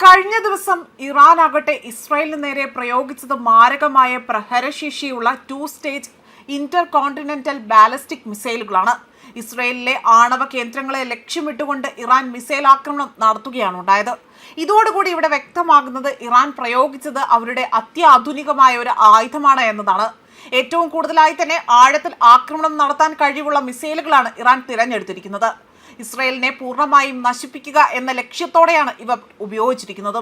കഴിഞ്ഞ ദിവസം ഇറാനാകട്ടെ ഇസ്രായേലിന് നേരെ പ്രയോഗിച്ചത് മാരകമായ പ്രഹരശേഷിയുള്ള 2-സ്റ്റേജ് ഇന്റർ കോണ്ടിനെന്റൽ ബാലിസ്റ്റിക് മിസൈലുകളാണ്. ഇസ്രായേലിലെ ആണവ കേന്ദ്രങ്ങളെ ലക്ഷ്യമിട്ടുകൊണ്ട് ഇറാൻ മിസൈൽ ആക്രമണം നടത്തുകയാണ് ഉണ്ടായത്. ഇതോടുകൂടി ഇവിടെ വ്യക്തമാകുന്നത് ഇറാൻ പ്രയോഗിച്ചത് അവരുടെ അത്യാധുനികമായ ഒരു ആയുധമാണ് എന്നതാണ്. ഏറ്റവും കൂടുതലായി തന്നെ ആഴത്തിൽ ആക്രമണം നടത്താൻ കഴിവുള്ള മിസൈലുകളാണ് ഇറാൻ തിരഞ്ഞെടുത്തിരിക്കുന്നത്. ഇസ്രായേലിനെ പൂർണ്ണമായും നശിപ്പിക്കുക എന്ന ലക്ഷ്യത്തോടെയാണ് ഇവ ഉപയോഗിച്ചിരിക്കുന്നത്.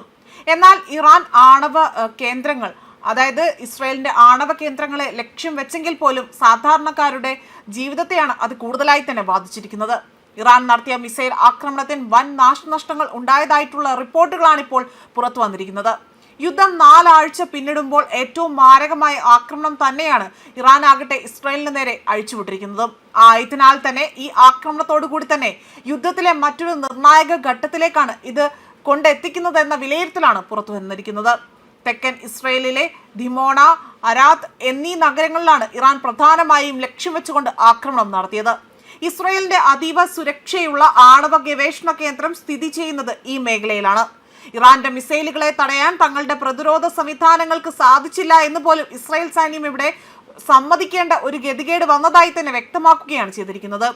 എന്നാൽ ഇറാൻ ആണവ കേന്ദ്രങ്ങൾ, അതായത് ഇസ്രായേലിന്റെ ആണവ കേന്ദ്രങ്ങളെ ലക്ഷ്യം വെച്ചെങ്കിൽ പോലും സാധാരണക്കാരുടെ ജീവിതത്തെയാണ് അത് കൂടുതലായി തന്നെ ബാധിച്ചിരിക്കുന്നത്. ഇറാൻ നടത്തിയ മിസൈൽ ആക്രമണത്തിൽ വൻ നാശനഷ്ടങ്ങൾ ഉണ്ടായതായിട്ടുള്ള റിപ്പോർട്ടുകളാണ് ഇപ്പോൾ പുറത്തു വന്നിരിക്കുന്നത്. യുദ്ധം 4 ആഴ്ച പിന്നിടുമ്പോൾ ഏറ്റവും മാരകമായ ആക്രമണം തന്നെയാണ് ഇറാൻ ആകട്ടെ ഇസ്രായേലിന് നേരെ അഴിച്ചുവിട്ടിരിക്കുന്നത്. ആയതിനാൽ തന്നെ ഈ ആക്രമണത്തോടു കൂടി തന്നെ യുദ്ധത്തിലെ മറ്റൊരു നിർണായക ഘട്ടത്തിലേക്കാണ് ഇത് കൊണ്ടെത്തിക്കുന്നത് എന്ന വിലയിരുത്തലാണ് പുറത്തു വന്നിരിക്കുന്നത്. തെക്കൻ ഇസ്രായേലിലെ ദിമോണ, അരാത്ത് എന്നീ നഗരങ്ങളിലാണ് ഇറാൻ പ്രധാനമായും ലക്ഷ്യം വെച്ചുകൊണ്ട് ആക്രമണം നടത്തിയത്. ഇസ്രായേലിന്റെ അതീവ സുരക്ഷയുള്ള ആണവ ഗവേഷണ കേന്ദ്രം സ്ഥിതി ചെയ്യുന്നത് ഈ മേഖലയിലാണ്. ഇറാന്റെ മിസൈലുകളെ തടയാൻ തങ്ങളുടെ പ്രതിരോധ സംവിധാനങ്ങൾക്ക് സാധിച്ചില്ല എന്ന് പോലും ഇസ്രായേൽ സൈന്യം ഇവിടെ സമ്മതിക്കേണ്ട ഒരു ഗതികേട് വന്നതായി തന്നെ വ്യക്തമാക്കുകയാണ് ചെയ്തിരിക്കുന്നത്.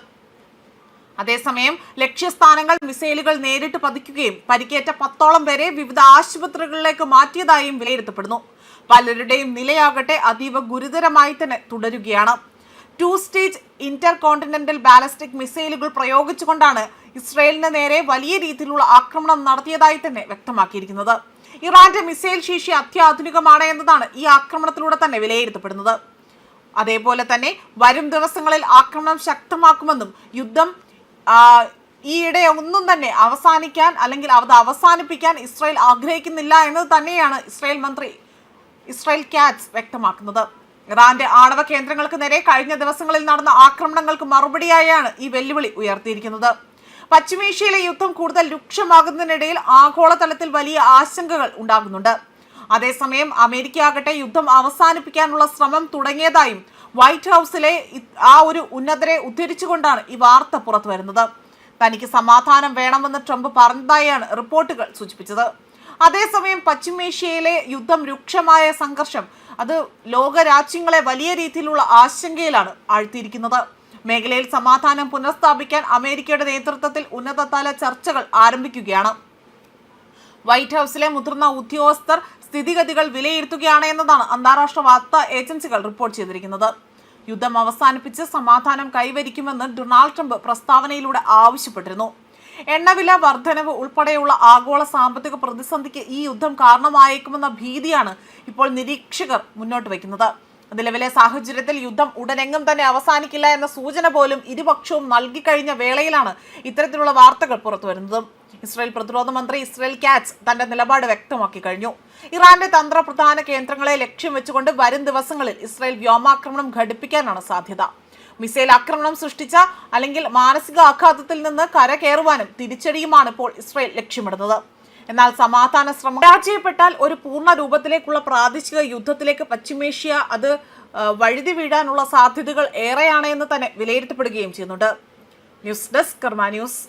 അതേസമയം ലക്ഷ്യസ്ഥാനങ്ങൾ മിസൈലുകൾ നേരിട്ട് പതിക്കുകയും പരിക്കേറ്റ 10ഓളം പേരെ വിവിധ ആശുപത്രികളിലേക്ക് മാറ്റിയതായും വിലയിരുത്തപ്പെടുന്നു. പലരുടെയും നിലയാകട്ടെ അതീവ ഗുരുതരമായി തന്നെ തുടരുകയാണ്. 2-സ്റ്റേജ് ഇന്റർ കോണ്ടിനെന്റൽ ബാലിസ്റ്റിക് മിസൈലുകൾ പ്രയോഗിച്ചുകൊണ്ടാണ് ഇസ്രായേലിന് നേരെ വലിയ രീതിയിലുള്ള ആക്രമണം നടത്തിയതായി തന്നെ വ്യക്തമാക്കിയിരിക്കുന്നത്. ഇറാന്റെ മിസൈൽ ശേഷി അത്യാധുനികമാണ് എന്നതാണ് ഈ ആക്രമണത്തിലൂടെ തന്നെ വിലയിരുത്തപ്പെടുന്നത്. അതേപോലെ തന്നെ വരും ദിവസങ്ങളിൽ ആക്രമണം ശക്തമാക്കുമെന്നും യുദ്ധം ഈയിടെ ഒന്നും തന്നെ അവസാനിക്കാൻ അല്ലെങ്കിൽ അത് അവസാനിപ്പിക്കാൻ ഇസ്രായേൽ ആഗ്രഹിക്കുന്നില്ല എന്നത് തന്നെയാണ് ഇസ്രായേൽ മന്ത്രി ഇസ്രായേൽ കാറ്റ്സ് വ്യക്തമാക്കുന്നത്. ഇറാന്റെ ആണവ കേന്ദ്രങ്ങൾക്ക് നേരെ കഴിഞ്ഞ ദിവസങ്ങളിൽ നടന്ന ആക്രമണങ്ങൾക്ക് മറുപടിയായാണ് ഈ വെല്ലുവിളി ഉയർത്തിയിരിക്കുന്നത്. പശ്ചിമേഷ്യയിലെ യുദ്ധം കൂടുതൽ രൂക്ഷമാകുന്നതിനിടയിൽ ആഗോളതലത്തിൽ വലിയ ആശങ്കകൾ ഉണ്ടാകുന്നുണ്ട്. അതേസമയം അമേരിക്ക ആകട്ടെ യുദ്ധം അവസാനിപ്പിക്കാനുള്ള ശ്രമം തുടങ്ങിയതായും വൈറ്റ് ഹൗസിലെ ആ ഒരു ഉന്നതരെ ഉദ്ധരിച്ചുകൊണ്ടാണ് ഈ വാർത്ത പുറത്തു വരുന്നത്. തനിക്ക് സമാധാനം വേണമെന്ന് ട്രംപ് പറഞ്ഞതായാണ് റിപ്പോർട്ടുകൾ സൂചിപ്പിച്ചത്. അതേസമയം പശ്ചിമേഷ്യയിലെ യുദ്ധം രൂക്ഷമായ സംഘർഷം അത് ലോകരാജ്യങ്ങളെ വലിയ രീതിയിലുള്ള ആശങ്കയിലാണ് ആഴ്ത്തിയിരിക്കുന്നത്. മേഖലയിൽ സമാധാനം പുനഃസ്ഥാപിക്കാൻ അമേരിക്കയുടെ നേതൃത്വത്തിൽ ഉന്നതതല ചർച്ചകൾ ആരംഭിക്കുകയാണ്. വൈറ്റ് ഹൗസിലെ മുതിർന്ന ഉദ്യോഗസ്ഥർ സ്ഥിതിഗതികൾ വിലയിരുത്തുകയാണ് എന്നതാണ് അന്താരാഷ്ട്ര വാർത്താ ഏജൻസികൾ റിപ്പോർട്ട് ചെയ്തിരിക്കുന്നത്. യുദ്ധം അവസാനിപ്പിച്ച് സമാധാനം കൈവരിക്കുമെന്ന് ഡൊണാൾഡ് ട്രംപ് പ്രസ്താവനയിലൂടെ ആവശ്യപ്പെട്ടിരുന്നു. എണ്ണവില വർധനവ് ഉൾപ്പെടെയുള്ള ആഗോള സാമ്പത്തിക പ്രതിസന്ധിക്ക് ഈ യുദ്ധം കാരണമായേക്കുമെന്ന ഭീതിയാണ് ഇപ്പോൾ നിരീക്ഷകർ മുന്നോട്ട് വയ്ക്കുന്നത്. നിലവിലെ സാഹചര്യത്തിൽ യുദ്ധം ഉടനെങ്ങും തന്നെ അവസാനിക്കില്ല എന്ന സൂചന പോലും ഇരുപക്ഷവും നൽകിക്കഴിഞ്ഞ വേളയിലാണ് ഇത്തരത്തിലുള്ള വാർത്തകൾ പുറത്തു വരുന്നത്. ഇസ്രായേൽ പ്രതിരോധ മന്ത്രി ഇസ്രായേൽ കാറ്റ്സ് തന്റെ നിലപാട് വ്യക്തമാക്കി കഴിഞ്ഞു. ഇറാന്റെ തന്ത്രപ്രധാന കേന്ദ്രങ്ങളെ ലക്ഷ്യം വെച്ചുകൊണ്ട് വരും ദിവസങ്ങളിൽ ഇസ്രായേൽ വ്യോമാക്രമണം ഘടിപ്പിക്കാനാണ് സാധ്യത. മിസൈൽ ആക്രമണം സൃഷ്ടിച്ച അല്ലെങ്കിൽ മാനസിക ആഘാതത്തിൽ നിന്ന് കരകയറുവാനും തിരിച്ചടിയുമാണ് ഇപ്പോൾ ഇസ്രായേൽ ലക്ഷ്യമിടുന്നത്. എന്നാൽ സമാധാന ശ്രമം പരാജയപ്പെട്ടാൽ ഒരു പൂർണ്ണ രൂപത്തിലേക്കുള്ള പ്രാദേശിക യുദ്ധത്തിലേക്ക് പശ്ചിമേഷ്യ അത് വഴുതി വീഴാനുള്ള സാധ്യതകൾ ഏറെയാണ് എന്ന് തന്നെ വിലയിരുത്തപ്പെടുകയും ചെയ്യുന്നുണ്ട്. ന്യൂസ് ഡെസ്ക് കർമ്മ ന്യൂസ്.